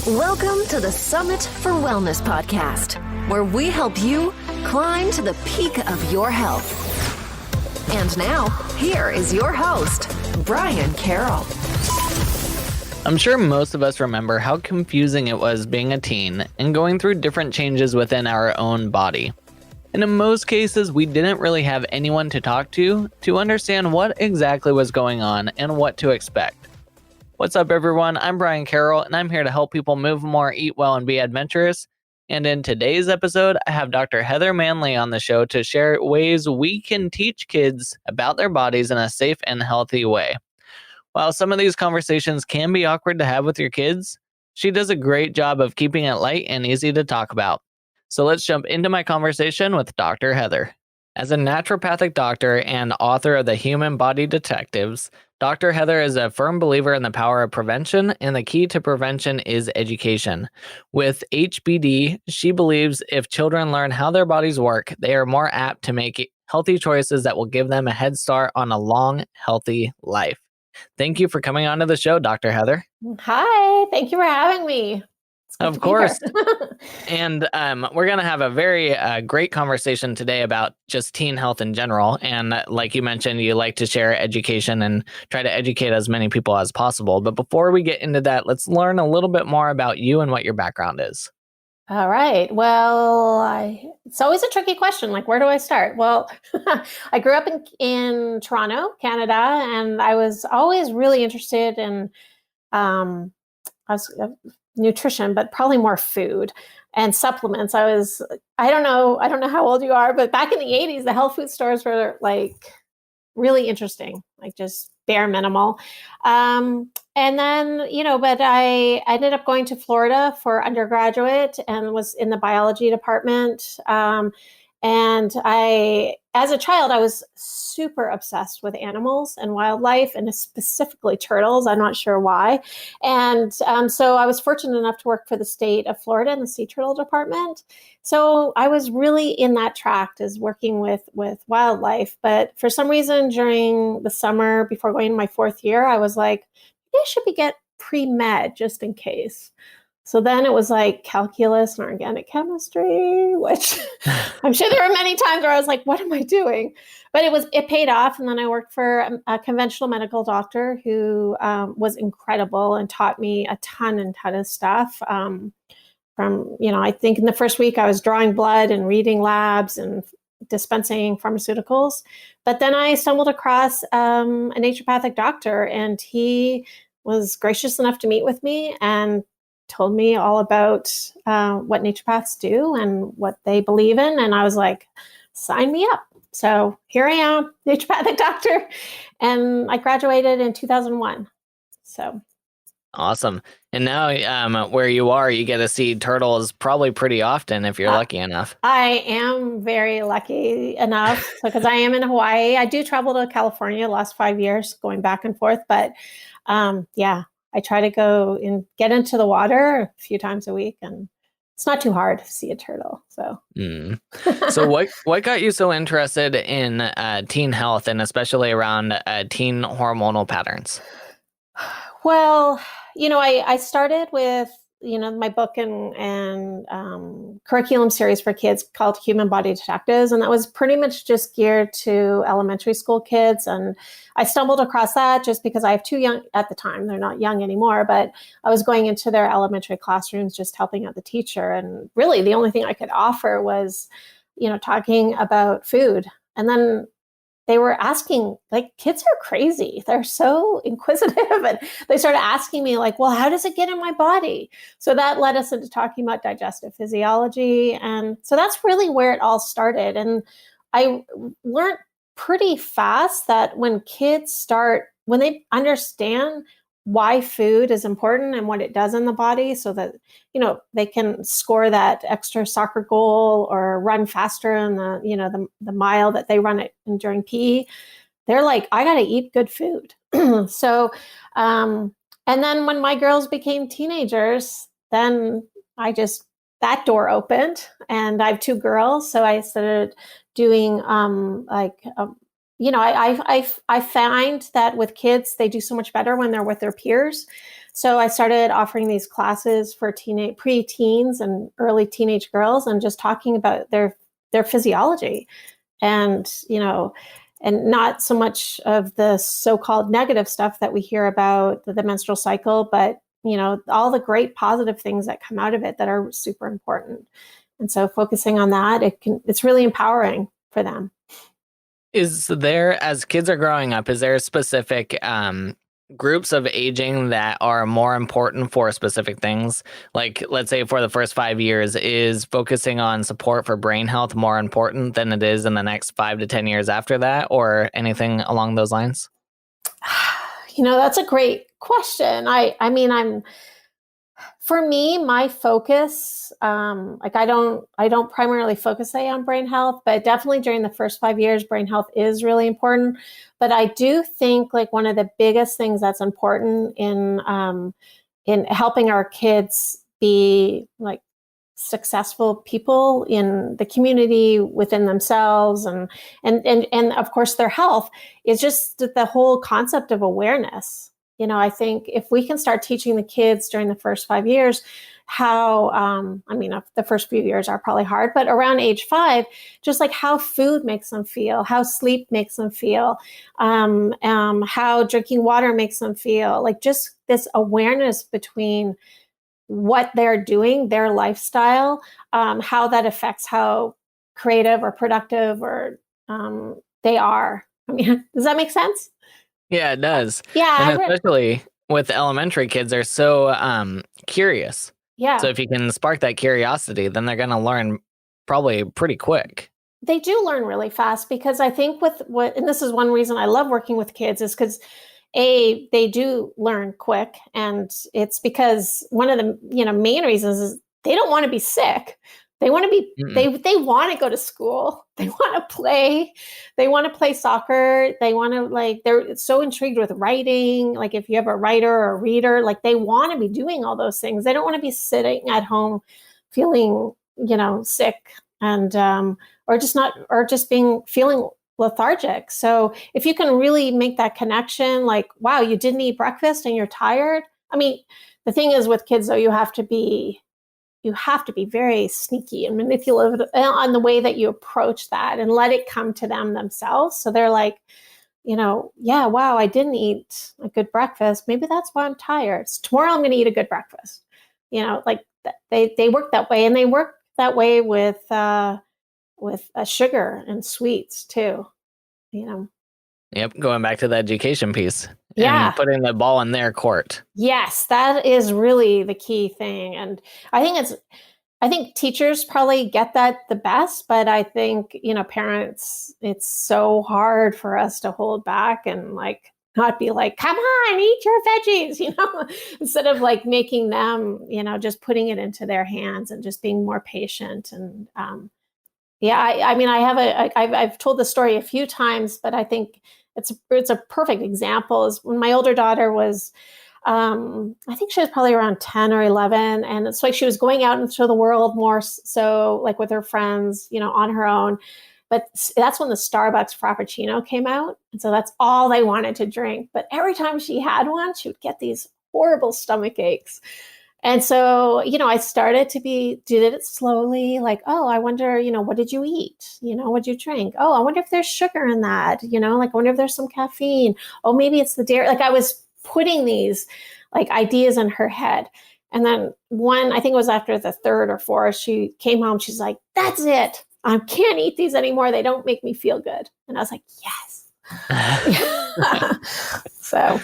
Welcome to the Summit for Wellness podcast, where we help you climb to the peak of your health. And now, here is your host, Brian Carroll. I'm sure most of us remember how confusing it was being a teen and going through different changes within our own body. And in most cases, we didn't really have anyone to talk to understand what exactly was going on and what to expect. What's up, everyone? I'm Brian Carroll, and I'm here to help people move more, eat well, and be adventurous. And in today's episode, I have Dr. Heather Manley on the show to share ways we can teach kids about their bodies in a safe and healthy way. While some of these conversations can be awkward to have with your kids, she does a great job of keeping it light and easy to talk about. So let's jump into my conversation with Dr. Heather. As a naturopathic doctor and author of the Human Body Detectives, Dr. Heather is a firm believer in the power of prevention, and the key to prevention is education. With HBD, she believes if children learn how their bodies work, they are more apt to make healthy choices that will give them a head start on a long, healthy life. Thank you for coming on to the show, Dr. Heather. Hi, thank you for having me. Of course. And we're going to have a very great conversation today about just teen health in general. And like you mentioned, you like to share education and try to educate as many people as possible. But before we get into that, let's learn a little bit more about you and what your background is. All right. Well, it's always a tricky question. Like, where do I start? Well, I grew up in Toronto, Canada, and I was always really interested in nutrition, but probably more food and supplements. I don't know how old you are, but back in the 80s, the health food stores were like really interesting, like just bare minimal. And then, but I ended up going to Florida for undergraduate and was in the biology department. And as a child, I was super obsessed with animals and wildlife, and specifically turtles. I'm not sure why. And so I was fortunate enough to work for the state of Florida in the sea turtle department. So I was really in that tract as working with wildlife. But for some reason, during the summer before going to my fourth year, I was like, maybe I should get pre-med just in case. So then it was like calculus and organic chemistry, which I'm sure there were many times where I was like, what am I doing? But it paid off. And then I worked for a conventional medical doctor who was incredible and taught me a ton of stuff. I think in the first week I was drawing blood and reading labs and dispensing pharmaceuticals. But then I stumbled across a naturopathic doctor, and he was gracious enough to meet with me and told me all about what naturopaths do and what they believe in. And I was like, sign me up. So here I am, naturopathic doctor. And I graduated in 2001. So awesome. And now where you are, you get to see turtles probably pretty often if you're lucky enough. I am very lucky enough because I am in Hawaii. I do travel to California the last 5 years, going back and forth. But I try to go and get into the water a few times a week, and it's not too hard to see a turtle. So, So what got you so interested in teen health, and especially around teen hormonal patterns? Well, I started with my book and curriculum series for kids called Human Body Detectives, and that was pretty much just geared to elementary school kids. And I stumbled across that just because I have two young at the time. They're not young anymore, but I was going into their elementary classrooms, just helping out the teacher. And really the only thing I could offer was, talking about food. And then they were asking, like, kids are crazy. They're so inquisitive. And they started asking me, like, well, how does it get in my body? So that led us into talking about digestive physiology. And so that's really where it all started. And I learned pretty fast that when they understand why food is important and what it does in the body, so that, they can score that extra soccer goal or run faster in the mile that they run it during PE, they're like, I got to eat good food. So, and then when my girls became teenagers, then that door opened, and I have two girls. So I started doing I find that with kids, they do so much better when they're with their peers. So I started offering these classes for pre-teens and early teenage girls, and just talking about their physiology, and and not so much of the so-called negative stuff that we hear about the menstrual cycle, but all the great positive things that come out of it that are super important. And so focusing on that, it's really empowering for them. Is there, as kids are growing up, is there specific groups of aging that are more important for specific things? Like, let's say for the first 5 years, is focusing on support for brain health more important than it is in the next 5 to 10 years after that, or anything along those lines? That's a great question. For me, my focus, I don't primarily focus, say, on brain health, but definitely during the first 5 years, brain health is really important. But I do think like one of the biggest things that's important in helping our kids be like successful people in the community, within themselves, and of course their health, is just the whole concept of awareness. I think if we can start teaching the kids during the first 5 years how, the first few years are probably hard, but around age 5, just like how food makes them feel, how sleep makes them feel, how drinking water makes them feel, like just this awareness between what they're doing, their lifestyle, how that affects how creative or productive or they are. Does that make sense? Yeah, it does. Yeah, And especially with elementary kids, they're so curious. Yeah. So if you can spark that curiosity, then they're going to learn probably pretty quick. They do learn really fast, because I think and this is one reason I love working with kids, is because they do learn quick. And it's because one of the main reasons is they don't want to be sick. They want to be, they want to go to school. They want to play. They want to play soccer. They want to they're so intrigued with writing. Like if you have a writer or a reader, like they want to be doing all those things. They don't want to be sitting at home feeling, sick and, feeling lethargic. So if you can really make that connection, like, wow, you didn't eat breakfast and you're tired. The thing is with kids though, you have to be very sneaky and manipulative on the way that you approach that, and let it come to them themselves. So they're like, yeah, wow, I didn't eat a good breakfast. Maybe that's why I'm tired. So tomorrow I'm going to eat a good breakfast. They work that way, and they work that way with sugar and sweets too. Yep, going back to the education piece. Yeah. And putting the ball in their court. Yes, that is really the key thing. And I think teachers probably get that the best, but I think, parents, it's so hard for us to hold back and not be like, come on, eat your veggies, instead of making them, just putting it into their hands and just being more patient. And I've told the story a few times, but I think it's a perfect example. Is when my older daughter was, I think she was probably around 10 or 11. And it's like she was going out into the world more so with her friends, on her own. But that's when the Starbucks Frappuccino came out. And so that's all they wanted to drink. But every time she had one, she would get these horrible stomach aches. And so, I started to did it slowly, oh, I wonder, what did you eat? What did you drink? Oh, I wonder if there's sugar in that, I wonder if there's some caffeine. Oh, maybe it's the dairy. I was putting these ideas in her head. And then I think it was after the third or fourth, she came home. She's like, that's it. I can't eat these anymore. They don't make me feel good. And I was like, yes. So.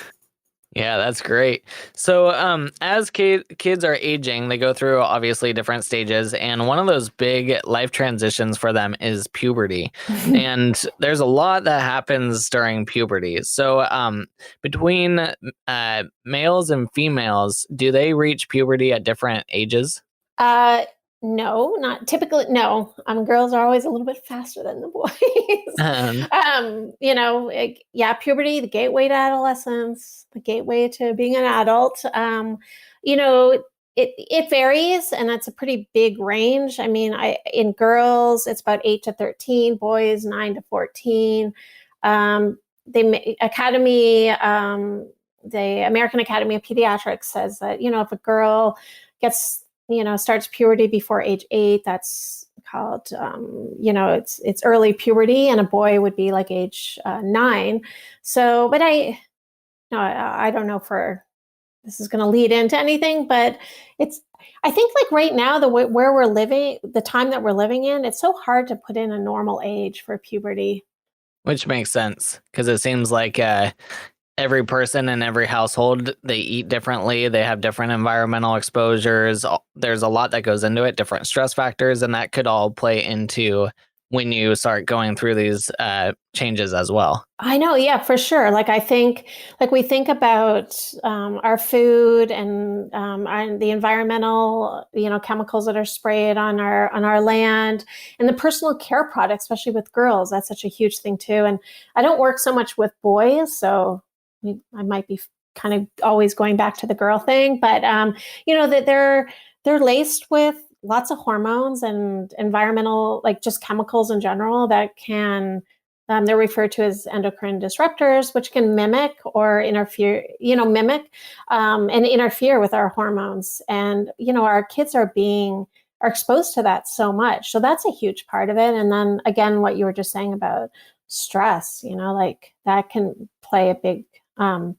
Yeah, that's great. So as kids are aging, they go through obviously different stages. And one of those big life transitions for them is puberty. And there's a lot that happens during puberty. So between males and females, do they reach puberty at different ages? No, not typically. No, girls are always a little bit faster than the boys. Puberty, the gateway to adolescence, the gateway to being an adult. It varies, and that's a pretty big range. In girls, it's about 8 to 13, boys 9 to 14. Academy the American Academy of Pediatrics says that, if a girl gets, starts puberty before age 8, that's called, it's early puberty, and a boy would be like age 9. So, but I don't know if this is going to lead into anything, but I think like right now, where we're living, the time that we're living in, it's so hard to put in a normal age for puberty. Which makes sense, because it seems like every person in every household, they eat differently. They have different environmental exposures. There's a lot that goes into it, different stress factors, and that could all play into when you start going through these changes as well. I know. Yeah, for sure. Like, I think, like, we think about our food and the environmental, chemicals that are sprayed on our land, and the personal care products, especially with girls. That's such a huge thing too. And I don't work so much with boys, so I might be kind of always going back to the girl thing, but that they're laced with lots of hormones and environmental, like just chemicals in general that can, they're referred to as endocrine disruptors, which can mimic or interfere, and interfere with our hormones. And, our kids are exposed to that so much. So that's a huge part of it. And then again, what you were just saying about stress, like that can play a big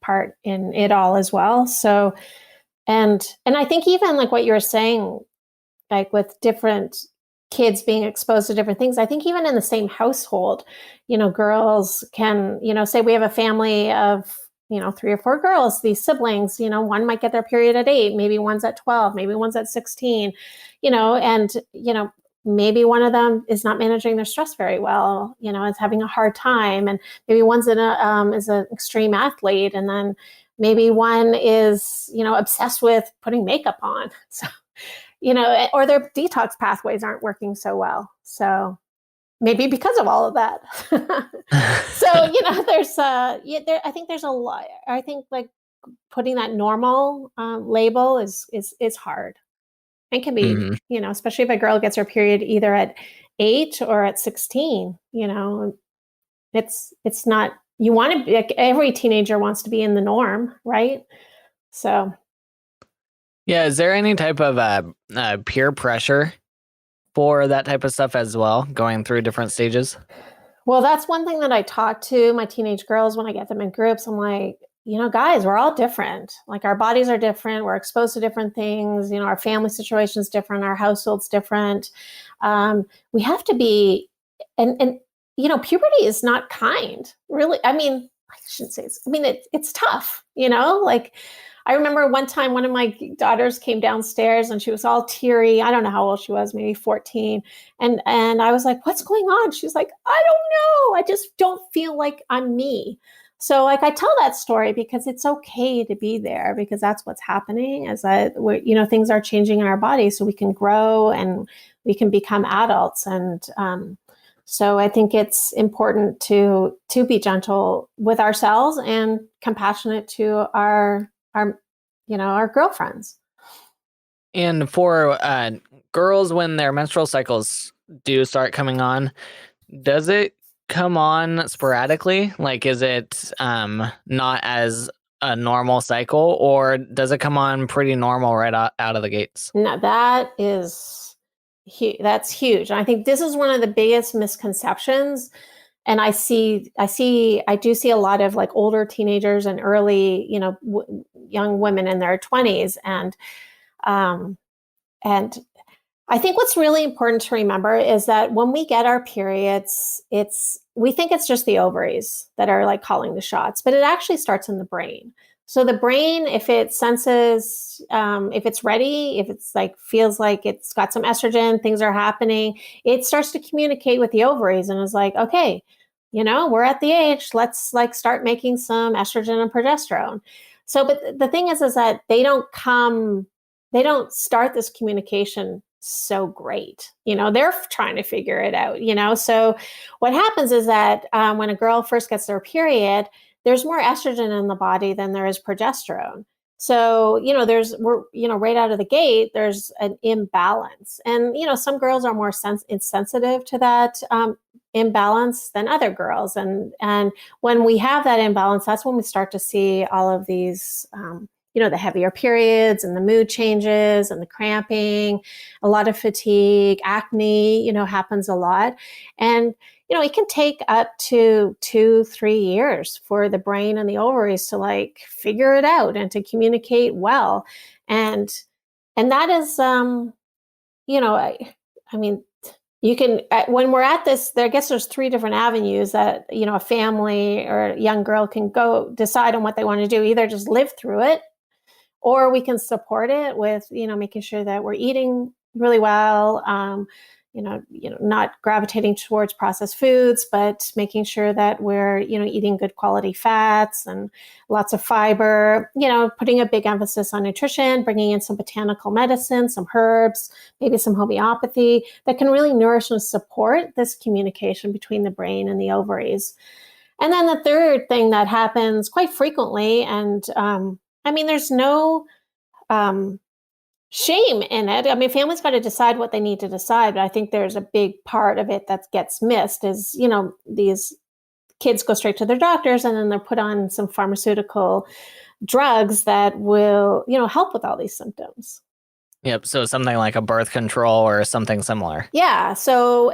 part in it all as well. So, and I think even like what you were saying, like with different kids being exposed to different things, I think even in the same household, girls can, say we have a family of, 3 or 4 girls, these siblings, one might get their period at 8, maybe one's at 12, maybe one's at 16, and, maybe one of them is not managing their stress very well, is having a hard time. And maybe one's is an extreme athlete. And then maybe one is, obsessed with putting makeup on. So, or their detox pathways aren't working so well. So maybe because of all of that. So, there's I think there's a lot. I think like putting that normal label is hard. And can be, especially if a girl gets her period either at 8 or at 16, it's not, you want to be, like, every teenager wants to be in the norm, right? So. Yeah. Is there any type of peer pressure for that type of stuff as well, going through different stages? Well, that's one thing that I talk to my teenage girls when I get them in groups. I'm like, guys, we're all different. Like, our bodies are different. We're exposed to different things. Our family situation's different. Our household's different. We have to be, and puberty is not kind, really. I mean, I shouldn't say it's tough, like, I remember one time one of my daughters came downstairs and she was all teary. I don't know how old she was, maybe 14. And I was like, what's going on? She's like, I don't know. I just don't feel like I'm me. So like, I tell that story because it's okay to be there, because that's what's happening as things are changing in our body so we can grow and we can become adults. And so I think it's important to be gentle with ourselves and compassionate to our girlfriends. And for girls, when their menstrual cycles do start coming on, does it come on sporadically? Like, is it not as a normal cycle, or does it come on pretty normal right out of the gates? No, that's huge. And I think this is one of the biggest misconceptions. And I do see a lot of like older teenagers and early, young women in their 20s. And I think what's really important to remember is that when we get our periods, we think it's just the ovaries that are like calling the shots, but it actually starts in the brain. So the brain, if it senses, if it's ready, if it's like, feels like it's got some estrogen, things are happening, it starts to communicate with the ovaries and is like, okay, we're at the age, let's like start making some estrogen and progesterone. So, but the thing is that they don't start this communication so great. They're trying to figure it out, So what happens is that when a girl first gets their period, there's more estrogen in the body than there is progesterone. So, right out of the gate, there's an imbalance. And, some girls are more insensitive to that imbalance than other girls. And when we have that imbalance, that's when we start to see all of these, the heavier periods and the mood changes and the cramping, a lot of fatigue, acne, happens a lot. And, it can take up to 2-3 years for the brain and the ovaries to like figure it out and to communicate well. And that is, I mean, you can, when we're at this, I guess there's 3 different avenues that, a family or a young girl can go decide on what they want to do. Either just live through it, or we can support it with, making sure that we're eating really well, not gravitating towards processed foods, but making sure that we're, eating good quality fats and lots of fiber, putting a big emphasis on nutrition, bringing in some botanical medicine, some herbs, maybe some homeopathy that can really nourish and support this communication between the brain and the ovaries. And then the third thing that happens quite frequently, and there's no shame in it. I mean, families got to decide what they need to decide, but I think there's a big part of it that gets missed is, these kids go straight to their doctors and then they're put on some pharmaceutical drugs that will, help with all these symptoms. Yep. So something like a birth control or something similar. Yeah. So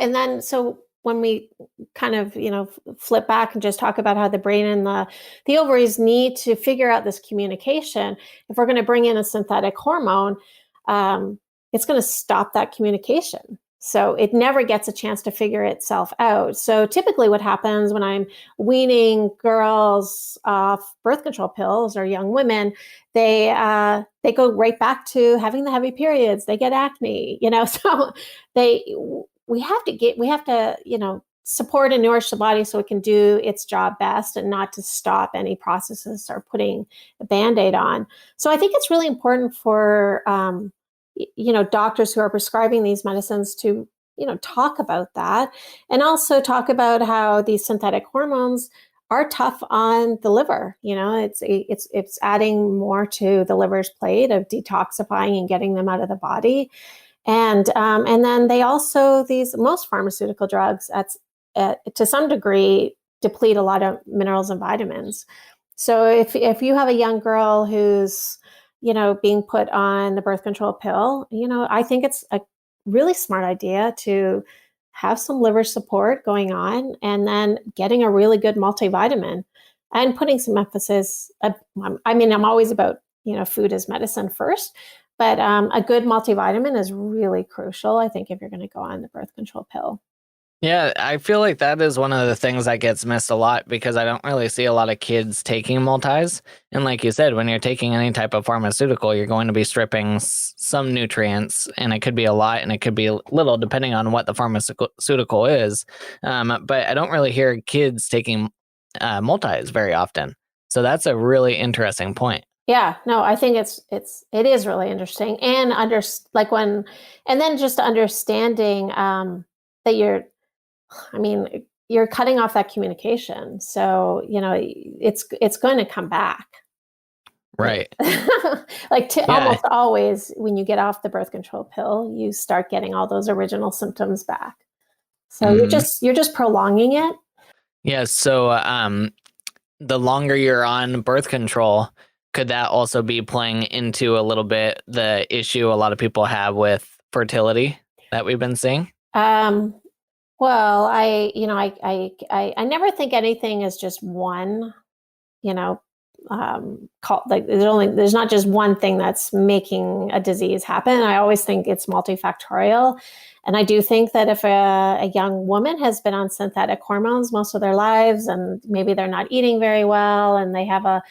when we kind of, flip back and just talk about how the brain and the ovaries need to figure out this communication, if we're going to bring in a synthetic hormone, it's going to stop that communication. So it never gets a chance to figure itself out. So typically what happens when I'm weaning girls off birth control pills or young women, they go right back to having the heavy periods. They get acne, so we have to support and nourish the body so it can do its job best and not to stop any processes or putting a Band-Aid on. So I think it's really important for, doctors who are prescribing these medicines to, talk about that, and also talk about how these synthetic hormones are tough on the liver. It's adding more to the liver's plate of detoxifying and getting them out of the body. And then they also, most pharmaceutical drugs to some degree deplete a lot of minerals and vitamins. So if you have a young girl who's, being put on the birth control pill, I think it's a really smart idea to have some liver support going on and then getting a really good multivitamin and putting some emphasis. I'm always about, food as medicine first. But a good multivitamin is really crucial, I think, if you're going to go on the birth control pill. Yeah, I feel like that is one of the things that gets missed a lot because I don't really see a lot of kids taking multis. And like you said, when you're taking any type of pharmaceutical, you're going to be stripping some nutrients, and it could be a lot and it could be little depending on what the pharmaceutical is. But I don't really hear kids taking multis very often. So that's a really interesting point. Yeah, no, I think it is really interesting, and then just understanding that you're cutting off that communication, so it's going to come back, right? Almost always when you get off the birth control pill, you start getting all those original symptoms back. So you're just prolonging it. Yeah. So the longer you're on birth control, could that also be playing into a little bit the issue a lot of people have with fertility that we've been seeing? Well, I never think anything is just one, there's not just one thing that's making a disease happen. I always think it's multifactorial. And I do think that if a young woman has been on synthetic hormones most of their lives, and maybe they're not eating very well, and they have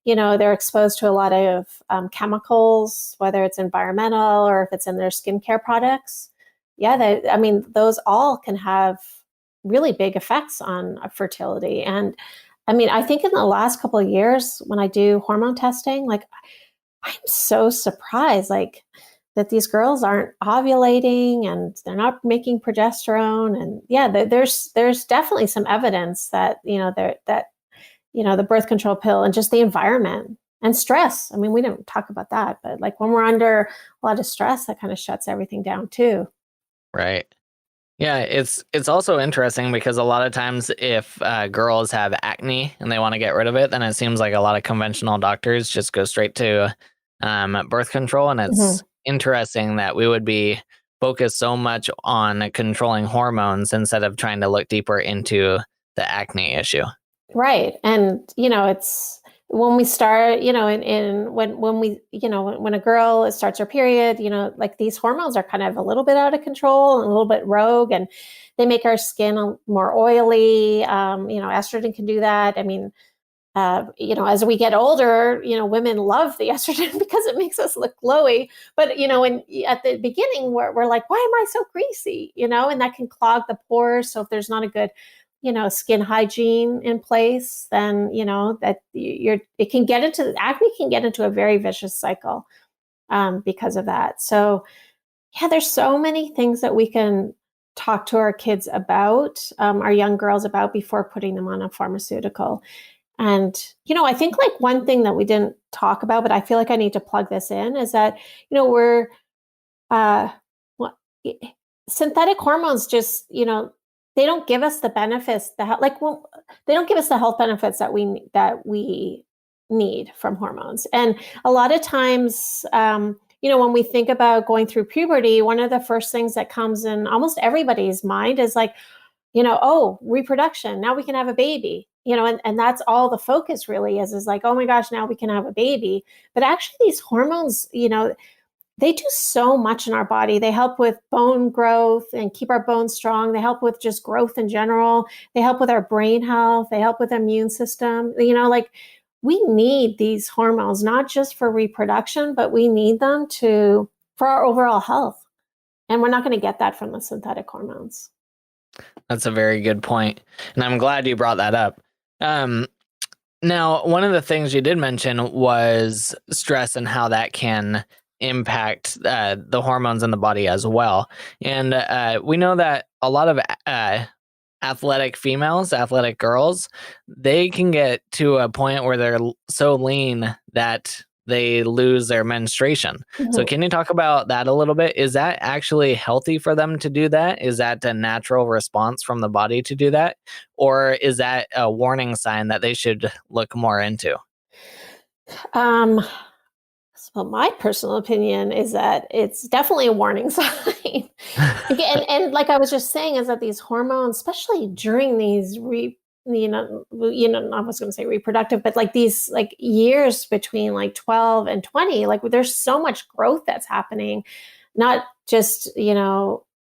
they're exposed to a lot of chemicals, whether it's environmental or if it's in their skincare products. Yeah, those all can have really big effects on fertility. And I think in the last couple of years, when I do hormone testing, I'm so surprised, that these girls aren't ovulating and they're not making progesterone. And yeah, there's definitely some evidence that, the birth control pill and just the environment and stress. We didn't talk about that, but when we're under a lot of stress, that kind of shuts everything down too. Right. Yeah, it's also interesting because a lot of times if girls have acne and they want to get rid of it, then it seems like a lot of conventional doctors just go straight to birth control. And Mhm. it's interesting that we would be focused so much on controlling hormones instead of trying to look deeper into the acne issue. Right. And, it's when we start, when we, when a girl starts her period, like these hormones are kind of a little bit out of control and a little bit rogue, and they make our skin more oily. Estrogen can do that. I mean, as we get older, women love the estrogen because it makes us look glowy. But, when at the beginning, we're like, why am I so greasy? And that can clog the pores. So if there's not a good, skin hygiene in place, then, that it can get into acne can get into a very vicious cycle because of that. So, yeah, there's so many things that we can talk to our kids about, our young girls about before putting them on a pharmaceutical. And, I think like one thing that we didn't talk about, but I feel like I need to plug this in is that, we're, uh, well, synthetic hormones just, they don't give us the benefits they don't give us the health benefits that we need from hormones. And a lot of times, when we think about going through puberty, one of the first things that comes in almost everybody's mind is like, oh, reproduction. Now we can have a baby, and that's all the focus really is like, oh my gosh, now we can have a baby. But actually these hormones, they do so much in our body. They help with bone growth and keep our bones strong. They help with just growth in general. They help with our brain health. They help with immune system. Like we need these hormones, not just for reproduction, but we need them for our overall health. And we're not going to get that from the synthetic hormones. That's a very good point, and I'm glad you brought that up. Um, Now, one of the things you did mention was stress and how that can impact the hormones in the body as well. And we know that a lot of athletic females, athletic girls, they can get to a point where they're so lean that they lose their menstruation. So, Mhm. can you talk about that a little bit? Is that actually healthy for them to do that? Is that a natural response from the body to do that? Or is that a warning sign that they should look more into? Um, so my personal opinion is that it's definitely a warning sign. Again, and like I was just saying, is that these hormones, especially during these I was going to say reproductive, but like these like years between like 12 and 20, like there's so much growth that's happening, not just,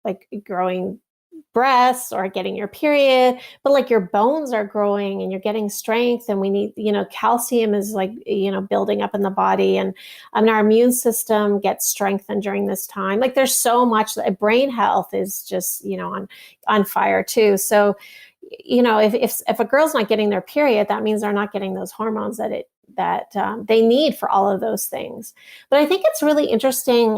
like growing breasts or getting your period, but like your bones are growing and you're getting strength, and we need, calcium is like, building up in the body, and our immune system gets strengthened during this time. Like there's so much that brain health is just, on fire too. So, if a girl's not getting their period, that means they're not getting those hormones that they need for all of those things. But I think it's really interesting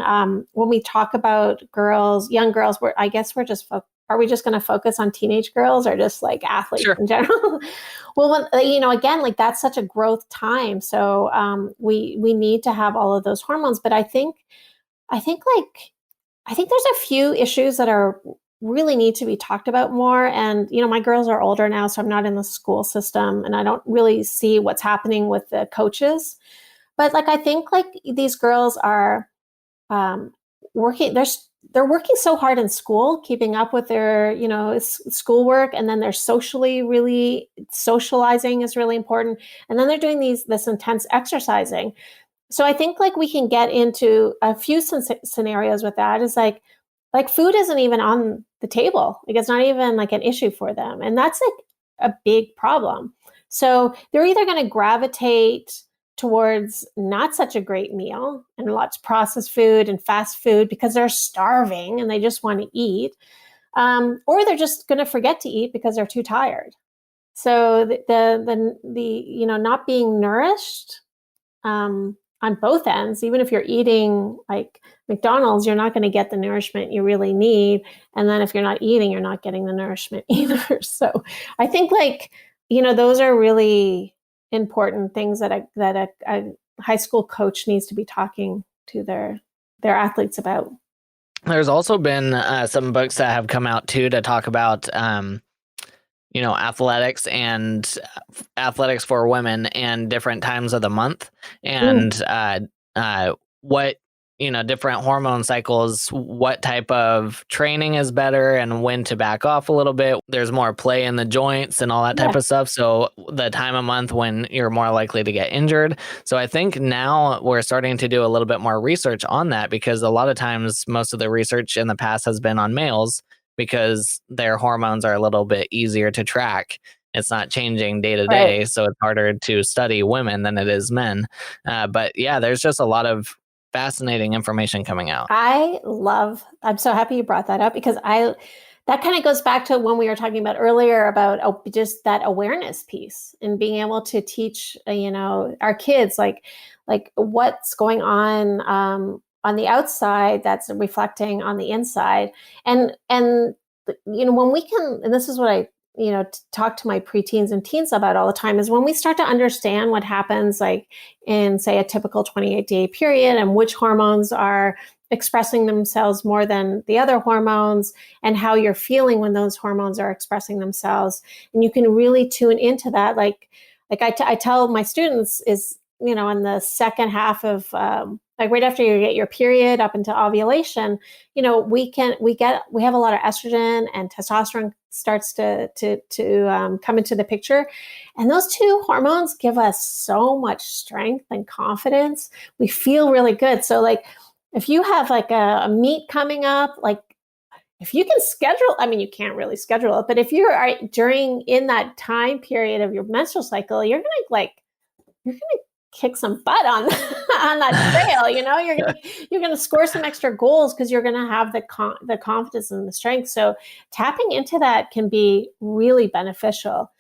when we talk about girls, young girls. I guess we're just are we just going to focus on teenage girls or just like athletes Sure. in general? Well, again, like that's such a growth time, so we need to have all of those hormones. But I think there's a few issues that are really need to be talked about more. And, my girls are older now, so I'm not in the school system and I don't really see what's happening with the coaches. But like, I think like these girls are um, working, they're working so hard in school, keeping up with their, schoolwork. And then they're really socializing is really important. And then they're doing this intense exercising. So I think like we can get into a few scenarios with that is like food isn't even on the table. Like it's not even like an issue for them. And that's like a big problem. So they're either going to gravitate towards not such a great meal and lots of processed food and fast food because they're starving and they just want to eat. Or they're just going to forget to eat because they're too tired. So the not being nourished on both ends. Even if you're eating like McDonald's, you're not going to get the nourishment you really need. And then if you're not eating, you're not getting the nourishment either. So I think like, those are really important things that a high school coach needs to be talking to their athletes about. There's also been some books that have come out too to talk about, athletics and athletics for women and different times of the month, Mm, and what, different hormone cycles, what type of training is better and when to back off a little bit. There's more play in the joints and all that type yeah, of stuff. So the time of month when you're more likely to get injured. So I think now we're starting to do a little bit more research on that, because a lot of times most of the research in the past has been on males because their hormones are a little bit easier to track. It's not changing day to right. day, so it's harder to study women than it is men. But yeah, there's just a lot of fascinating information coming out. I'm so happy you brought that up because that kind of goes back to when we were talking about earlier about just that awareness piece and being able to teach, our kids like what's going on the outside that's reflecting on the inside. And when we can, and this is what I, talk to my preteens and teens about all the time, is when we start to understand what happens, like in, say, a typical 28-day period, and which hormones are expressing themselves more than the other hormones, and how you're feeling when those hormones are expressing themselves. And you can really tune into that. I tell my students is, in the second half of, like right after you get your period up into ovulation, we have a lot of estrogen, and testosterone starts to come into the picture. And those two hormones give us so much strength and confidence. We feel really good. So like, if you have like a meet coming up, like if you can schedule, I mean, you can't really schedule it, but if you are in that time period of your menstrual cycle, you're gonna kick some butt on on that trail. You're gonna score some extra goals because you're gonna have the confidence and the strength. So tapping into that can be really beneficial.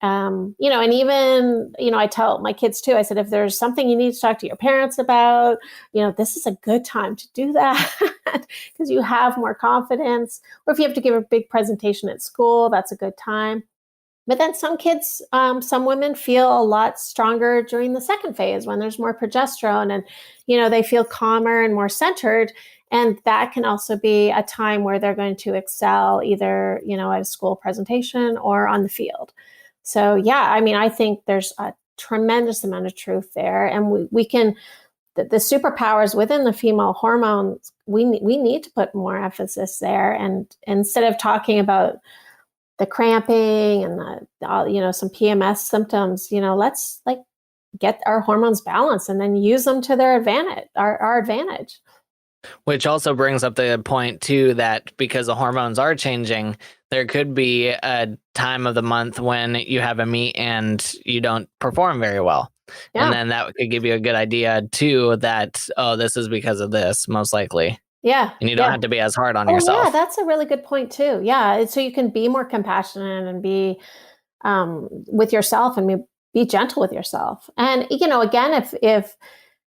And even, I tell my kids too, I said, if there's something you need to talk to your parents about, this is a good time to do that because you have more confidence. Or if you have to give a big presentation at school, that's a good time. But then some kids, some women feel a lot stronger during the second phase when there's more progesterone, and, they feel calmer and more centered. And that can also be a time where they're going to excel either, at a school presentation or on the field. So, yeah, I mean, I think there's a tremendous amount of truth there. And we can, the superpowers within the female hormones, we need to put more emphasis there. And instead of talking about the cramping and some PMS symptoms, let's like get our hormones balanced and then use them to their advantage, our advantage. Which also brings up the point too that because the hormones are changing, there could be a time of the month when you have a meet and you don't perform very well. Yeah. And then that could give you a good idea too that, oh, this is because of this, most likely. Yeah. And you don't have to be as hard on Yeah, yourself. that's a really good point too. Yeah. So you can be more compassionate and be with yourself and be gentle with yourself. And, again,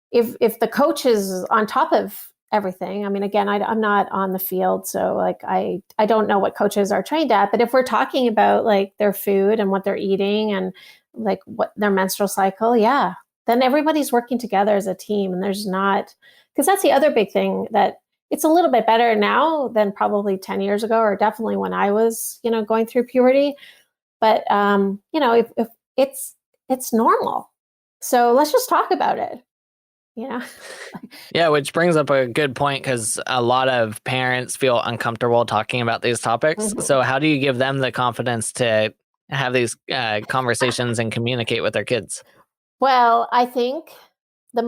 if the coach is on top of everything, I mean, again, I'm not on the field, so like I don't know what coaches are trained at, but if we're talking about like their food and what they're eating and like what their menstrual cycle, yeah, then everybody's working together as a team. And there's not, because that's the other big thing, that it's a little bit better now than probably 10 years ago, or definitely when I was, going through puberty. But if it's normal, so let's just talk about it. Yeah, which brings up a good point because a lot of parents feel uncomfortable talking about these topics. Mm-hmm. So how do you give them the confidence to have these conversations and communicate with their kids? Well, I think the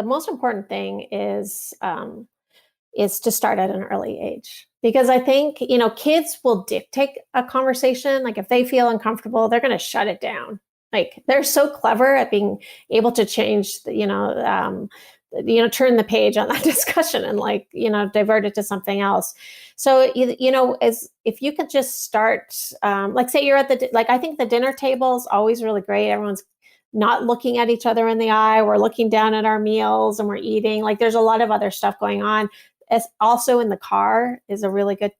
most important thing is to start at an early age, because I think kids will dictate a conversation. Like if they feel uncomfortable, they're going to shut it down. Like they're so clever at being able to change turn the page on that discussion and divert it to something else. So as if you could just start, like say you're at I think the dinner table is always really great. Everyone's not looking at each other in the eye. We're looking down at our meals and we're eating. Like there's a lot of other stuff going on. As also in the car is a really good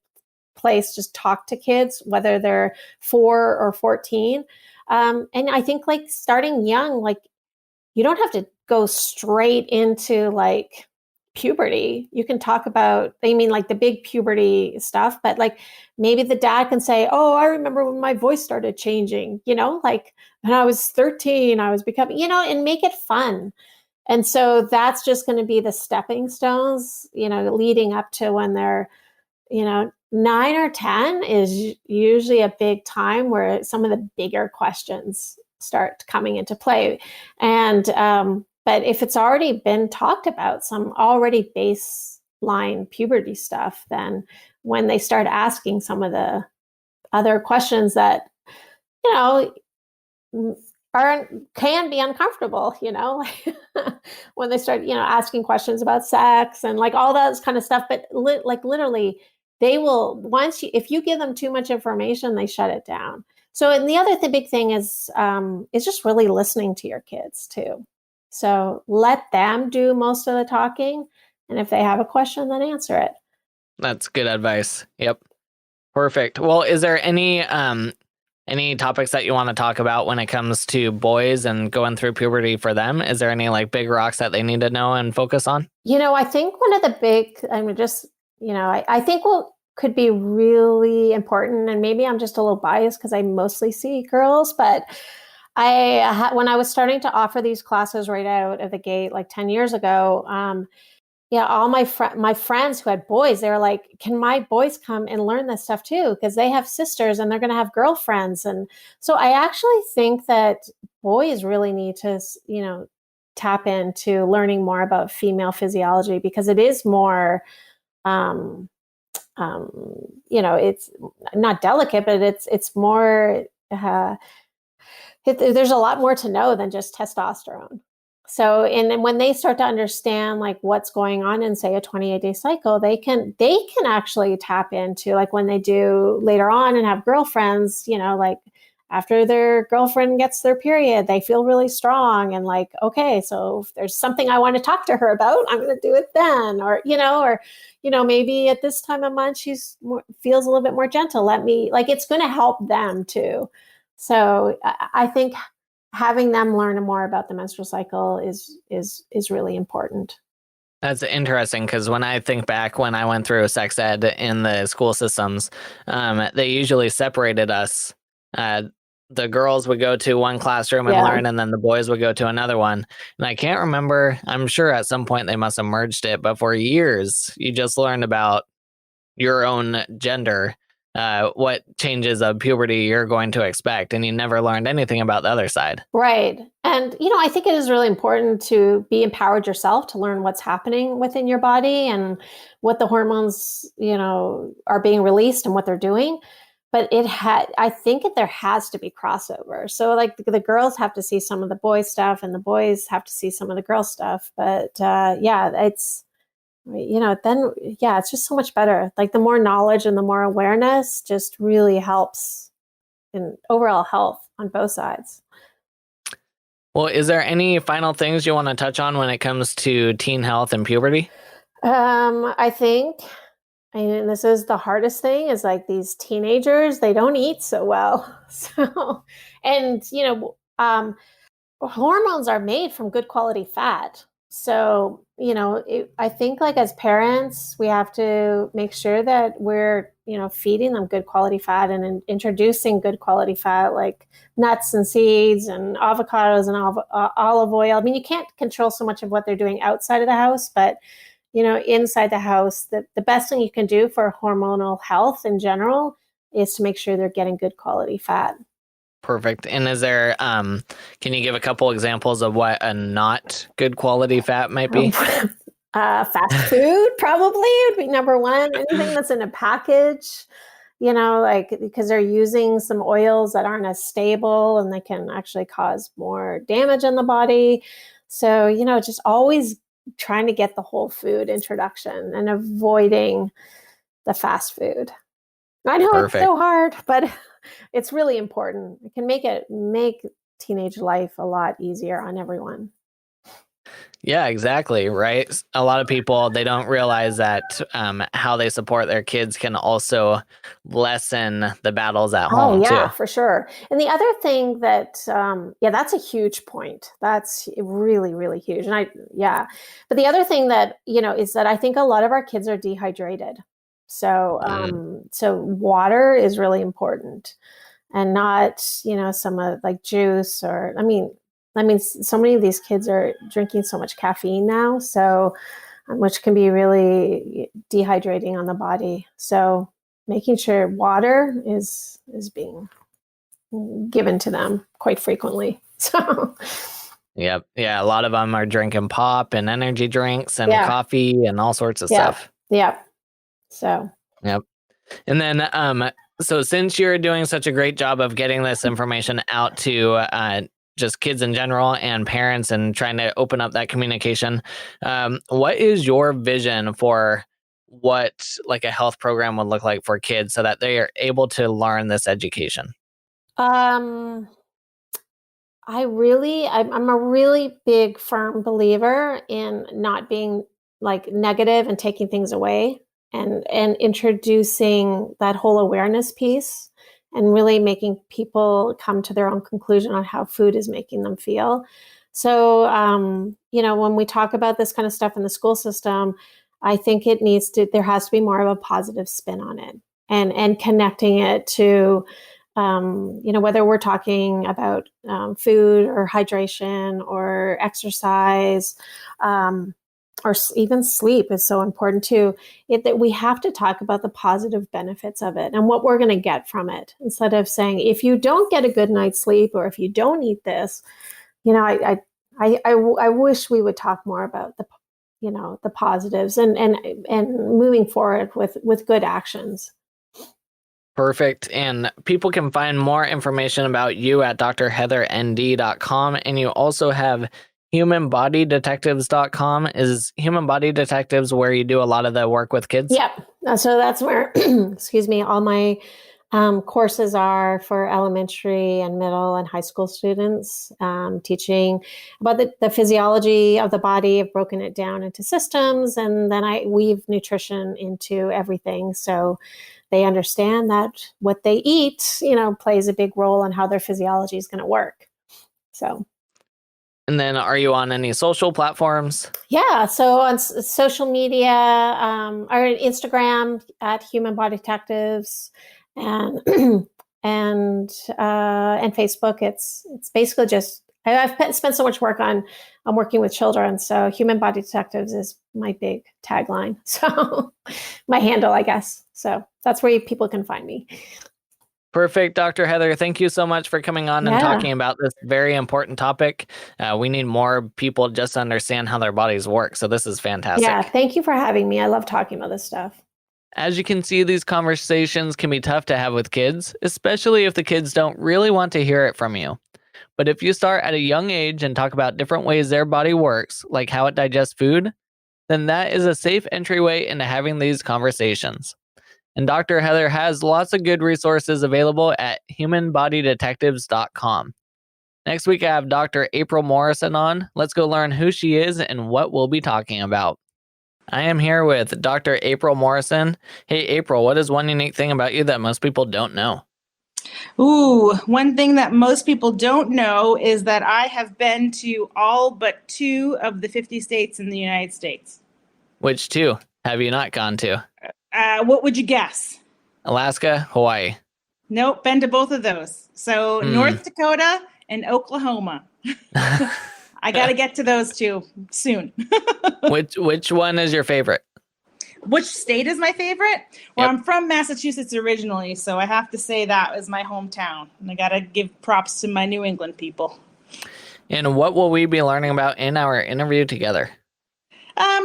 place. Just talk to kids, whether they're 4 or 14. And I think like starting young, like you don't have to go straight into like puberty. You can talk about, I mean, like the big puberty stuff, but like maybe the dad can say, oh, I remember when my voice started changing, like when I was 13, I was becoming, and make it fun. And so that's just going to be the stepping stones, leading up to when they're, 9 or 10 is usually a big time where some of the bigger questions start coming into play. And, but if it's already been talked about, some already baseline puberty stuff, then when they start asking some of the other questions that, can be uncomfortable, when they start, asking questions about sex and like all that kind of stuff. But literally, they will, if you give them too much information, they shut it down. So, and the other big thing is just really listening to your kids too. So let them do most of the talking. And if they have a question, then answer it. That's good advice. Yep. Perfect. Well, is there any topics that you want to talk about when it comes to boys and going through puberty for them? Is there any like big rocks that they need to know and focus on? I think one of the big, I think what could be really important, and maybe I'm just a little biased because I mostly see girls, but when I was starting to offer these classes right out of the gate, like 10 years ago, all my friends who had boys, they were like, can my boys come and learn this stuff too? Because they have sisters and they're going to have girlfriends. And so I actually think that boys really need to, tap into learning more about female physiology, because it is more, it's not delicate, but it's more, there's a lot more to know than just testosterone. So, and then when they start to understand like what's going on in, say, a 28-day cycle, they can actually tap into, like when they do later on and have girlfriends, like after their girlfriend gets their period, they feel really strong and like, okay, so if there's something I want to talk to her about, I'm going to do it then, or maybe at this time of month feels a little bit more gentle. It's going to help them too. So I think having them learn more about the menstrual cycle is really important. That's interesting, because when I think back when I went through sex ed in the school systems, they usually separated us. The girls would go to one classroom and learn, and then the boys would go to another one. And I can't remember, I'm sure at some point they must have merged it, but for years, you just learned about your own gender, what changes of puberty you're going to expect, and you never learned anything about the other side. Right. And, I think it is really important to be empowered yourself to learn what's happening within your body and what the hormones, are being released and what they're doing. But I think there has to be crossover. So like the girls have to see some of the boy stuff and the boys have to see some of the girl stuff. But it's, it's just so much better. Like the more knowledge and the more awareness just really helps in overall health on both sides. Well, is there any final things you want to touch on when it comes to teen health and puberty? I think, and this is the hardest thing, is like these teenagers, they don't eat so well. So, and, hormones are made from good quality fat. So, I think like as parents, we have to make sure that we're, feeding them good quality fat and introducing good quality fat like nuts and seeds and avocados and olive oil. I mean, you can't control so much of what they're doing outside of the house, but inside the house, the best thing you can do for hormonal health in general is to make sure they're getting good quality fat. Perfect. And is there, can you give a couple examples of what a not good quality fat might be? Fast food probably would be number one. Anything that's in a package, because they're using some oils that aren't as stable and they can actually cause more damage in the body. So, just always trying to get the whole food introduction and avoiding the fast food. I know Perfect. It's so hard, but it's really important. It can make teenage life a lot easier on everyone. Yeah, exactly. Right. A lot of people, they don't realize that how they support their kids can also lessen the battles at Oh, home too. yeah, for sure. And the other thing that, yeah, that's a huge point. That's really, really huge. And yeah. But the other thing that, is that I think a lot of our kids are dehydrated. So, Mm. so water is really important and not, some of like juice or, so many of these kids are drinking so much caffeine now. So, which can be really dehydrating on the body. So, making sure water is being given to them quite frequently. So Yep. Yeah. A lot of them are drinking pop and energy drinks and yeah, coffee and all sorts of yeah, stuff. yeah. So Yep. And then, so since you're doing such a great job of getting this information out to just kids in general and parents and trying to open up that communication, what is your vision for what like a health program would look like for kids so that they are able to learn this education? um I'm a really big firm believer in not being like negative and taking things away and introducing that whole awareness piece and really making people come to their own conclusion on how food is making them feel. So, when we talk about this kind of stuff in the school system, I think there has to be more of a positive spin on it and connecting it to whether we're talking about food or hydration or exercise, even sleep is so important too. That we have to talk about the positive benefits of it and what we're going to get from it, instead of saying if you don't get a good night's sleep or if you don't eat this. I wish we would talk more about the positives and moving forward with good actions. Perfect. And people can find more information about you at drheathernd.com. And you also have humanbodydetectives.com. Is Human Body Detectives where you do a lot of the work with kids? Yep. So that's where, excuse me, all my courses are for elementary and middle and high school students, teaching about the physiology of the body. I've broken it down into systems, and then I weave nutrition into everything. So they understand that what they eat, plays a big role in how their physiology is going to work. So. And then are you on any social platforms? Yeah, so on social media, or Instagram at Human Body Detectives, and and Facebook. It's basically just I've spent so much work on working with children, so Human Body Detectives is my big tagline. So my handle, I guess. So that's where people can find me. Perfect, Dr. Heather. Thank you so much for coming on and Yeah. talking about this very important topic. We need more people just to understand how their bodies work. So this is fantastic. Yeah, thank you for having me. I love talking about this stuff. As you can see, these conversations can be tough to have with kids, especially if the kids don't really want to hear it from you. But if you start at a young age and talk about different ways their body works, like how it digests food, then that is a safe entryway into having these conversations. And Dr. Heather has lots of good resources available at humanbodydetectives.com. Next week, I have Dr. April Morrison on. Let's go learn who she is and what we'll be talking about. I am here with Dr. April Morrison. Hey, April, what is one unique thing about you that most people don't know? Ooh, one thing that most people don't know is that I have been to all but 2 of the 50 states in the United States. Which 2 have you not gone to? What would you guess? Alaska, Hawaii. Nope, been to both of those. So North Dakota and Oklahoma. I got to get to those 2 soon. Which one is your favorite? Which state is my favorite? Well, Yep. I'm from Massachusetts originally, so I have to say that is my hometown. And I got to give props to my New England people. And what will we be learning about in our interview together?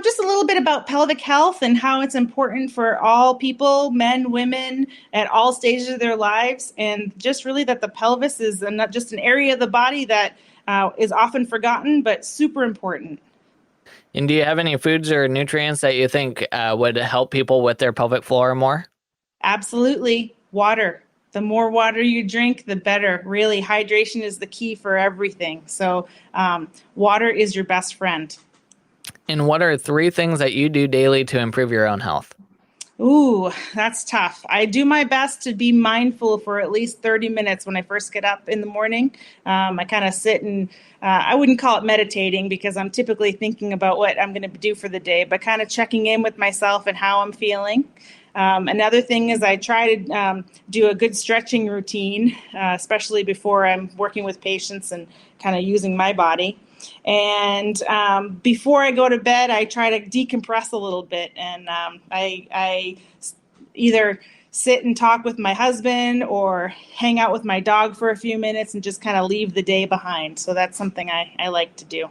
Just a little bit about pelvic health and how it's important for all people, men, women, at all stages of their lives. And just really that the pelvis is not just an area of the body that is often forgotten, but super important. And do you have any foods or nutrients that you think would help people with their pelvic floor more? Absolutely. Water. The more water you drink, the better. Really, hydration is the key for everything. So water is your best friend. And what are 3 things that you do daily to improve your own health? Ooh, that's tough. I do my best to be mindful for at least 30 minutes when I first get up in the morning. I kind of sit and I wouldn't call it meditating because I'm typically thinking about what I'm going to do for the day, but kind of checking in with myself and how I'm feeling. Another thing is I try to do a good stretching routine, especially before I'm working with patients and kind of using my body. And before I go to bed, I try to decompress a little bit. And I either sit and talk with my husband or hang out with my dog for a few minutes and just kind of leave the day behind. So that's something I like to do.